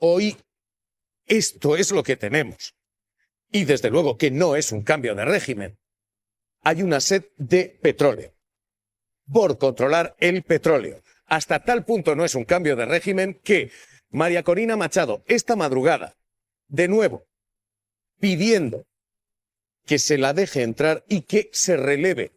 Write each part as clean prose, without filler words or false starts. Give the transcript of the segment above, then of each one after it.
Hoy esto es lo que tenemos. Y desde luego que no es un cambio de régimen. Hay una sed de petróleo, por controlar el petróleo. Hasta tal punto no es un cambio de régimen que María Corina Machado, esta madrugada, de nuevo, pidiendo que se la deje entrar y que se releve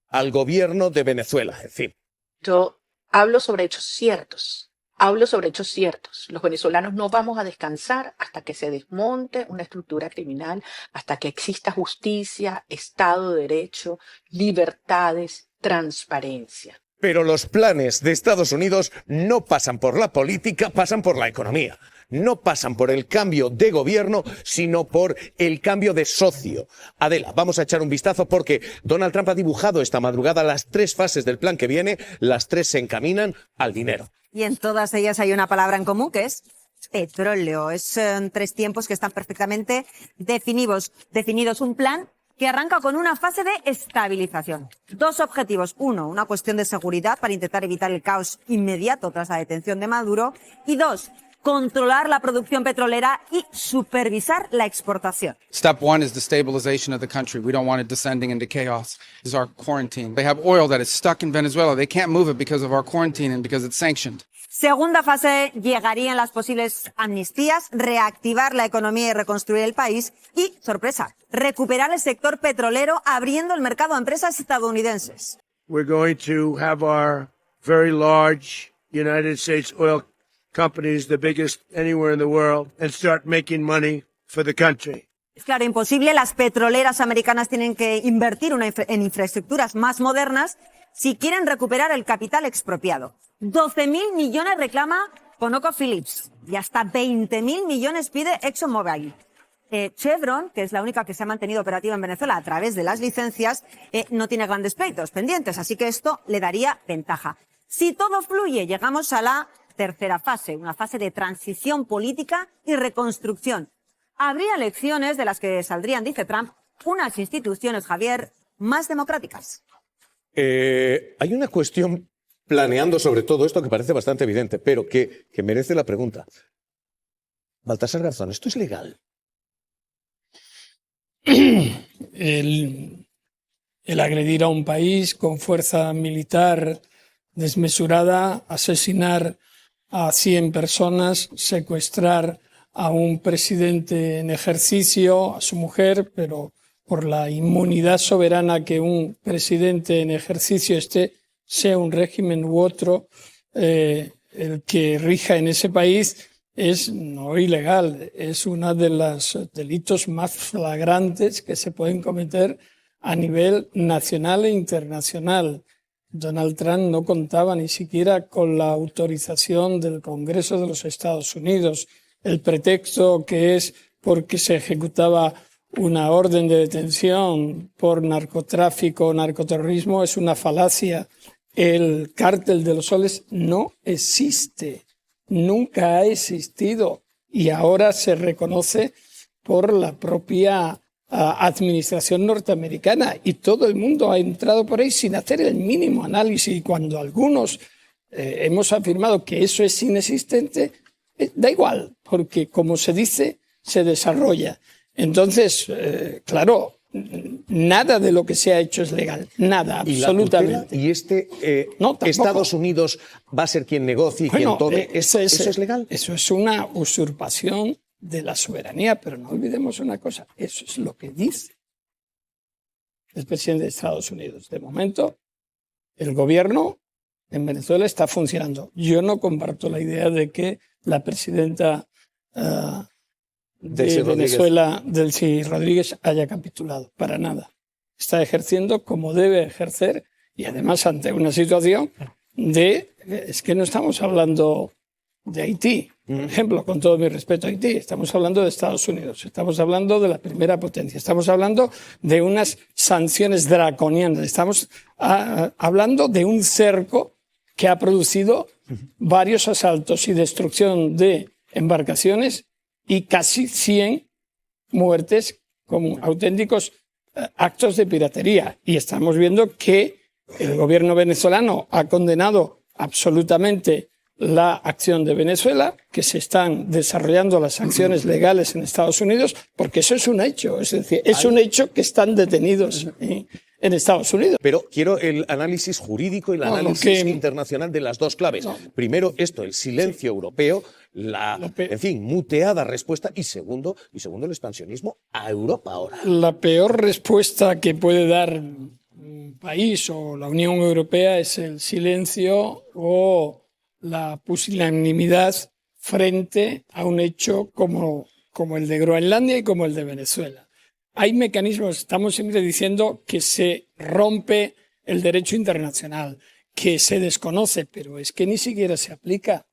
al gobierno de Venezuela. En fin. Yo hablo sobre hechos ciertos. Hablo sobre hechos ciertos. Los venezolanos no vamos a descansar hasta que se desmonte una estructura criminal, hasta que exista justicia, Estado de Derecho, libertades, transparencia. Pero los planes de Estados Unidos no pasan por la política, pasan por la economía. No pasan por el cambio de gobierno, sino por el cambio de socio. Adela, vamos a echar un vistazo porque Donald Trump ha dibujado esta madrugada las 3 fases del plan que viene. Las 3 se encaminan al dinero. Y en todas ellas hay una palabra en común que es petróleo. Son 3 tiempos que están perfectamente definidos. Un plan que arranca con una fase de estabilización. 2 objetivos. 1, una cuestión de seguridad para intentar evitar el caos inmediato tras la detención de Maduro. Y 2, controlar la producción petrolera y supervisar la exportación. Step 1 is the stabilization of the country. We don't want it descending into chaos. Is our quarantine. They have oil that is stuck in Venezuela. They can't move it because of our quarantine and because it's sanctioned. Segunda fase, llegarían las posibles amnistías, reactivar la economía y reconstruir el país y, sorpresa, recuperar el sector petrolero abriendo el mercado a empresas estadounidenses. We're going to have our very large United States oil companies, the biggest anywhere in the world, and start making money for the country. Es claro, imposible. Las petroleras americanas tienen que invertir en infraestructuras más modernas si quieren recuperar el capital expropiado. 12.000 millones reclama ConocoPhillips y hasta 20.000 millones pide ExxonMobil. Chevron, que es la única que se ha mantenido operativa en Venezuela a través de las licencias, no tiene grandes pleitos pendientes, así que esto le daría ventaja. Si todo fluye, llegamos a la tercera fase, una fase de transición política y reconstrucción. Habría elecciones de las que saldrían, dice Trump, unas instituciones, Javier, más democráticas. Hay una cuestión planeando sobre todo esto que parece bastante evidente, pero que merece la pregunta. Baltasar Garzón, ¿esto es legal? El agredir a un país con fuerza militar desmesurada, asesinar a 100 personas, secuestrar a un presidente en ejercicio, a su mujer, pero por la inmunidad soberana que un presidente en ejercicio sea un régimen u otro, el que rija en ese país es no ilegal, es uno de los delitos más flagrantes que se pueden cometer a nivel nacional e internacional. Donald Trump no contaba ni siquiera con la autorización del Congreso de los Estados Unidos. El pretexto que es porque se ejecutaba una orden de detención por narcotráfico o narcoterrorismo es una falacia. El cártel de los soles no existe, nunca ha existido y ahora se reconoce por la propia administración norteamericana y todo el mundo ha entrado por ahí sin hacer el mínimo análisis y cuando algunos hemos afirmado que eso es inexistente, da igual, porque como se dice, se desarrolla. Entonces, claro, nada de lo que se ha hecho es legal, nada, absolutamente. ¿Y Estados Unidos va a ser quien negocie, quien tome? ¿Eso es legal? Eso es una usurpación de la soberanía, pero no olvidemos una cosa, eso es lo que dice el presidente de Estados Unidos. De momento, el gobierno en Venezuela está funcionando. Yo no comparto la idea de que la presidenta de Venezuela, Delcy Rodríguez, haya capitulado, para nada. Está ejerciendo como debe ejercer y además ante una situación es que no estamos hablando de Haití, por ejemplo, con todo mi respeto a Haití, estamos hablando de Estados Unidos, estamos hablando de la primera potencia, estamos hablando de unas sanciones draconianas, estamos hablando de un cerco que ha producido varios asaltos y destrucción de embarcaciones y casi 100 muertes como auténticos actos de piratería. Y estamos viendo que el gobierno venezolano ha condenado absolutamente la acción de Venezuela, que se están desarrollando las acciones legales en Estados Unidos, porque eso es un hecho, es decir, es un hecho que están detenidos en Estados Unidos. Pero quiero el análisis jurídico y el análisis internacional de las dos claves. Primero, esto, el silencio europeo, en fin, muteada respuesta, y segundo, el expansionismo a Europa ahora. La peor respuesta que puede dar un país o la Unión Europea es el silencio o la pusilanimidad frente a un hecho como el de Groenlandia y como el de Venezuela. Hay mecanismos, estamos siempre diciendo que se rompe el derecho internacional, que se desconoce, pero es que ni siquiera se aplica,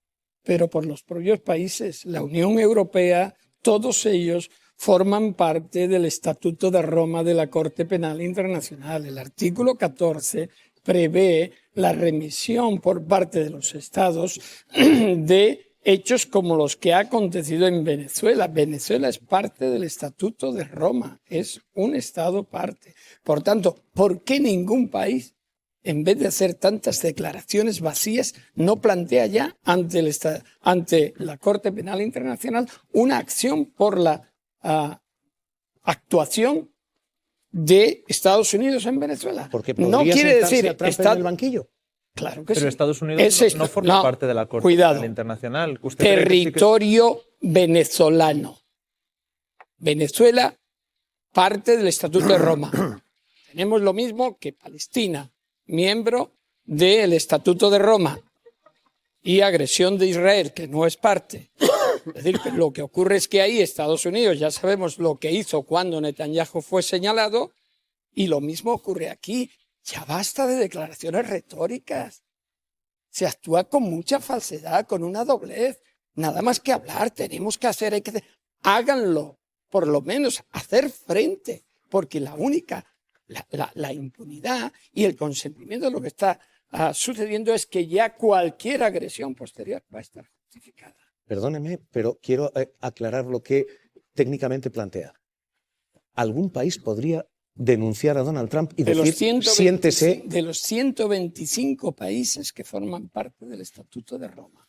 pero por los propios países. La Unión Europea, todos ellos forman parte del Estatuto de Roma de la Corte Penal Internacional. El artículo 14 prevé la remisión por parte de los estados de hechos como los que ha acontecido en Venezuela. Venezuela es parte del Estatuto de Roma, es un estado parte. Por tanto, ¿por qué ningún país, en vez de hacer tantas declaraciones vacías, no plantea ya ante la Corte Penal Internacional una acción por la actuación de Estados Unidos en Venezuela? Porque no quiere decir a Trump en el banquillo. Claro que Pero sí. Estados Unidos no forma parte de la Corte Penal Internacional. Territorio venezolano. Venezuela, parte del Estatuto de Roma. Tenemos lo mismo que Palestina, miembro del Estatuto de Roma, y agresión de Israel, que no es parte. Es decir, lo que ocurre es que ahí Estados Unidos, ya sabemos lo que hizo cuando Netanyahu fue señalado, y lo mismo ocurre aquí. Ya basta de declaraciones retóricas. Se actúa con mucha falsedad, con una doblez. Nada más que hablar, tenemos que hacer, háganlo, por lo menos hacer frente, porque la impunidad y el consentimiento de lo que está sucediendo es que ya cualquier agresión posterior va a estar justificada. Perdóneme, pero quiero aclarar lo que técnicamente plantea. ¿Algún país podría denunciar a Donald Trump y decir, siéntese? De los 125 países que forman parte del Estatuto de Roma.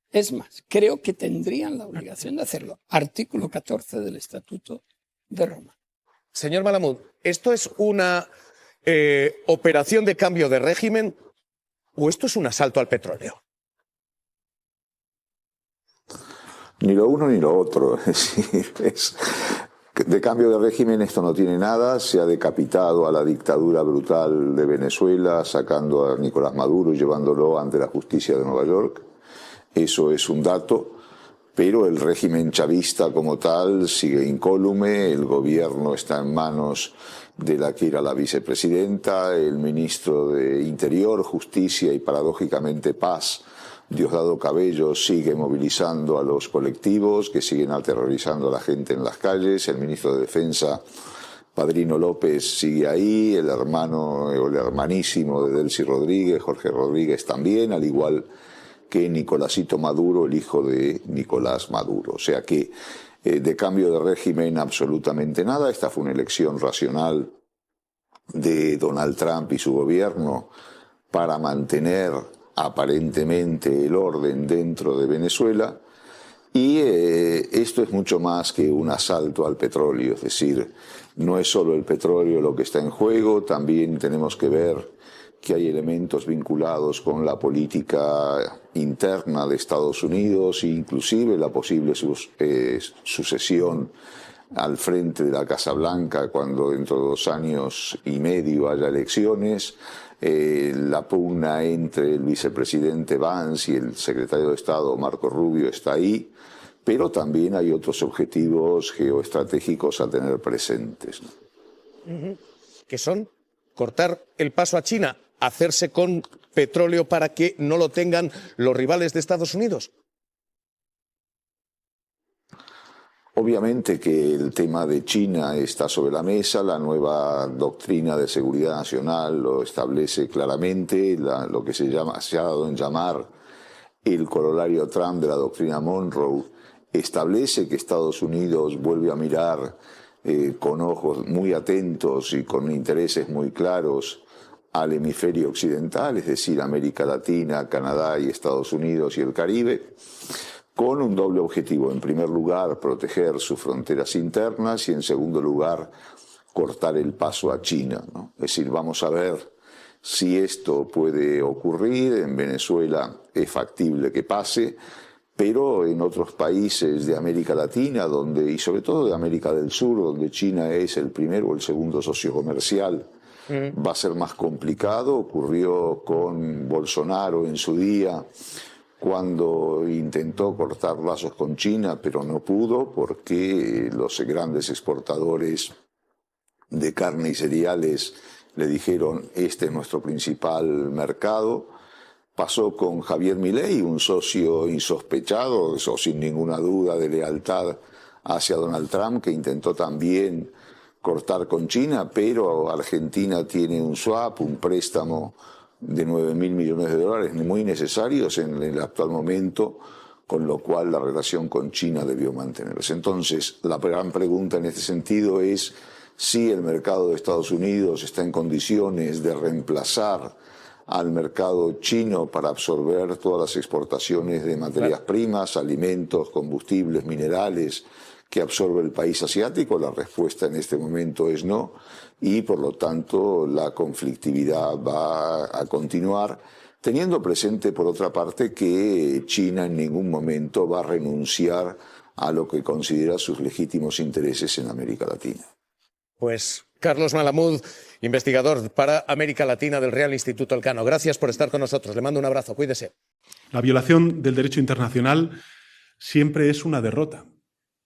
Es más, creo que tendrían la obligación de hacerlo. Artículo 14 del Estatuto de Roma. Señor Malamud, ¿esto es una operación de cambio de régimen o esto es un asalto al petróleo? Ni lo uno ni lo otro. Es decir, de cambio de régimen esto no tiene nada. Se ha decapitado a la dictadura brutal de Venezuela, sacando a Nicolás Maduro y llevándolo ante la justicia de Nueva York. Eso es un dato. Pero el régimen chavista como tal sigue incólume. El gobierno está en manos de la que era la vicepresidenta, el ministro de Interior, Justicia y paradójicamente Paz, Diosdado Cabello, sigue movilizando a los colectivos que siguen aterrorizando a la gente en las calles. El ministro de Defensa, Padrino López, sigue ahí. El hermano o el hermanísimo de Delcy Rodríguez, Jorge Rodríguez, también, al igual que Nicolásito Maduro, el hijo de Nicolás Maduro. O sea que de cambio de régimen absolutamente nada. Esta fue una elección racional de Donald Trump y su gobierno para mantener aparentemente el orden dentro de Venezuela, y esto es mucho más que un asalto al petróleo. Es decir, no es solo el petróleo lo que está en juego, también tenemos que ver que hay elementos vinculados con la política interna de Estados Unidos, inclusive la posible sucesión al frente de la Casa Blanca cuando dentro de 2 años y medio haya elecciones. La pugna entre el vicepresidente Vance y el secretario de Estado Marco Rubio está ahí, pero también hay otros objetivos geoestratégicos a tener presentes, ¿no? Que son cortar el paso a China, hacerse con petróleo para que no lo tengan los rivales de Estados Unidos. Obviamente que el tema de China está sobre la mesa. La nueva doctrina de seguridad nacional lo establece claramente, lo que se ha dado en llamar el corolario Trump de la doctrina Monroe, establece que Estados Unidos vuelve a mirar con ojos muy atentos y con intereses muy claros al hemisferio occidental, es decir, América Latina, Canadá y Estados Unidos y el Caribe, con un doble objetivo. En primer lugar, proteger sus fronteras internas y en segundo lugar, cortar el paso a China, ¿no? Es decir, vamos a ver si esto puede ocurrir. En Venezuela es factible que pase, pero en otros países de América Latina y sobre todo de América del Sur, donde China es el primero o el segundo socio comercial, va a ser más complicado. Ocurrió con Bolsonaro en su día, cuando intentó cortar lazos con China, pero no pudo porque los grandes exportadores de carne y cereales le dijeron: este es nuestro principal mercado. Pasó con Javier Milei, un socio insospechado, o sin ninguna duda de lealtad hacia Donald Trump, que intentó también cortar con China, pero Argentina tiene un swap, un préstamo de 9.000 millones de dólares muy necesarios en el actual momento, con lo cual la relación con China debió mantenerse. Entonces, la gran pregunta en este sentido es si el mercado de Estados Unidos está en condiciones de reemplazar al mercado chino para absorber todas las exportaciones de materias primas, alimentos, combustibles, minerales que absorbe el país asiático. La respuesta en este momento es no, y por lo tanto la conflictividad va a continuar, teniendo presente por otra parte que China en ningún momento va a renunciar a lo que considera sus legítimos intereses en América Latina. Pues Carlos Malamud, investigador para América Latina del Real Instituto Elcano. Gracias por estar con nosotros. Le mando un abrazo. Cuídese. La violación del derecho internacional siempre es una derrota.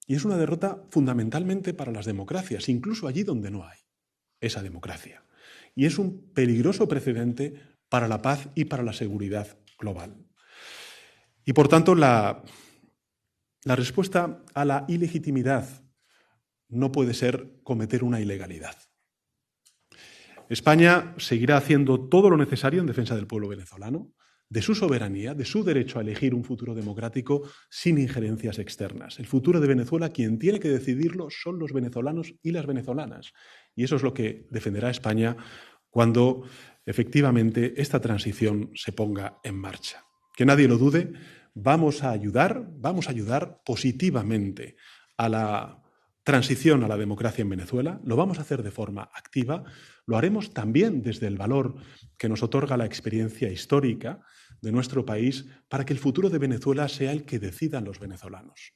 Y es una derrota fundamentalmente para las democracias, incluso allí donde no hay esa democracia. Y es un peligroso precedente para la paz y para la seguridad global. Y por tanto, la respuesta a la ilegitimidad no puede ser cometer una ilegalidad. España seguirá haciendo todo lo necesario en defensa del pueblo venezolano, de su soberanía, de su derecho a elegir un futuro democrático sin injerencias externas. El futuro de Venezuela, quien tiene que decidirlo, son los venezolanos y las venezolanas. Y eso es lo que defenderá España cuando efectivamente esta transición se ponga en marcha. Que nadie lo dude, vamos a ayudar positivamente a la transición a la democracia en Venezuela. Lo vamos a hacer de forma activa. Lo haremos también desde el valor que nos otorga la experiencia histórica de nuestro país para que el futuro de Venezuela sea el que decidan los venezolanos.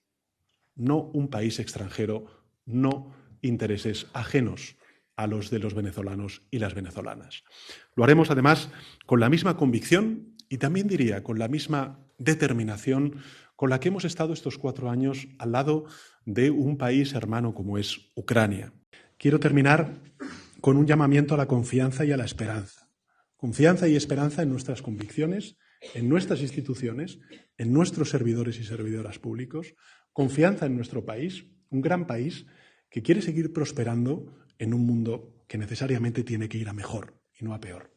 No un país extranjero, no intereses ajenos a los de los venezolanos y las venezolanas. Lo haremos además con la misma convicción y también diría con la misma determinación con la que hemos estado estos 4 años al lado de un país hermano como es Ucrania. Quiero terminar con un llamamiento a la confianza y a la esperanza. Confianza y esperanza en nuestras convicciones, en nuestras instituciones, en nuestros servidores y servidoras públicos. Confianza en nuestro país, un gran país que quiere seguir prosperando en un mundo que necesariamente tiene que ir a mejor y no a peor.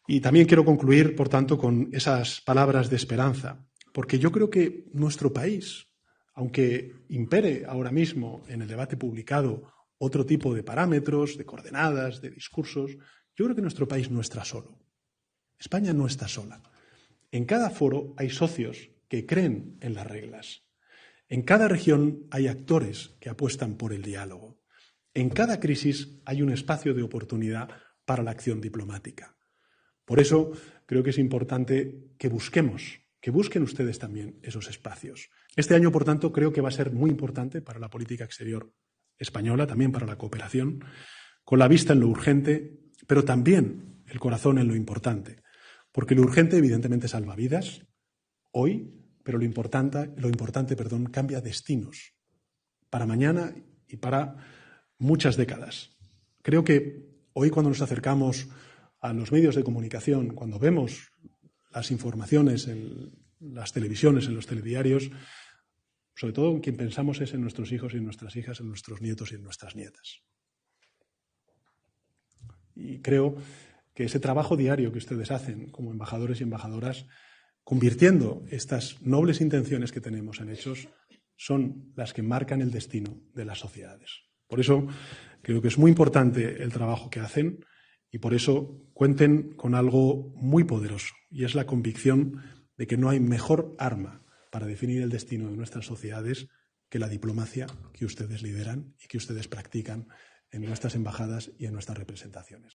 Y también quiero concluir, por tanto, con esas palabras de esperanza, porque yo creo que nuestro país, aunque impere ahora mismo en el debate publicado otro tipo de parámetros, de coordenadas, de discursos, yo creo que nuestro país no está solo. España no está sola. En cada foro hay socios que creen en las reglas. En cada región hay actores que apuestan por el diálogo. En cada crisis hay un espacio de oportunidad para la acción diplomática. Por eso creo que es importante que busquen ustedes también esos espacios. Este año, por tanto, creo que va a ser muy importante para la política exterior española, también para la cooperación, con la vista en lo urgente, pero también el corazón en lo importante. Porque lo urgente, evidentemente, salva vidas hoy, pero lo importante, cambia destinos para mañana y para muchas décadas. Creo que hoy, cuando nos acercamos a los medios de comunicación, cuando vemos las informaciones en las televisiones, en los telediarios, sobre todo en quien pensamos es en nuestros hijos y en nuestras hijas, en nuestros nietos y en nuestras nietas. Y creo que ese trabajo diario que ustedes hacen como embajadores y embajadoras, convirtiendo estas nobles intenciones que tenemos en hechos, son las que marcan el destino de las sociedades. Por eso creo que es muy importante el trabajo que hacen Y por eso cuenten con algo muy poderoso, y es la convicción de que no hay mejor arma para definir el destino de nuestras sociedades que la diplomacia que ustedes lideran y que ustedes practican en nuestras embajadas y en nuestras representaciones.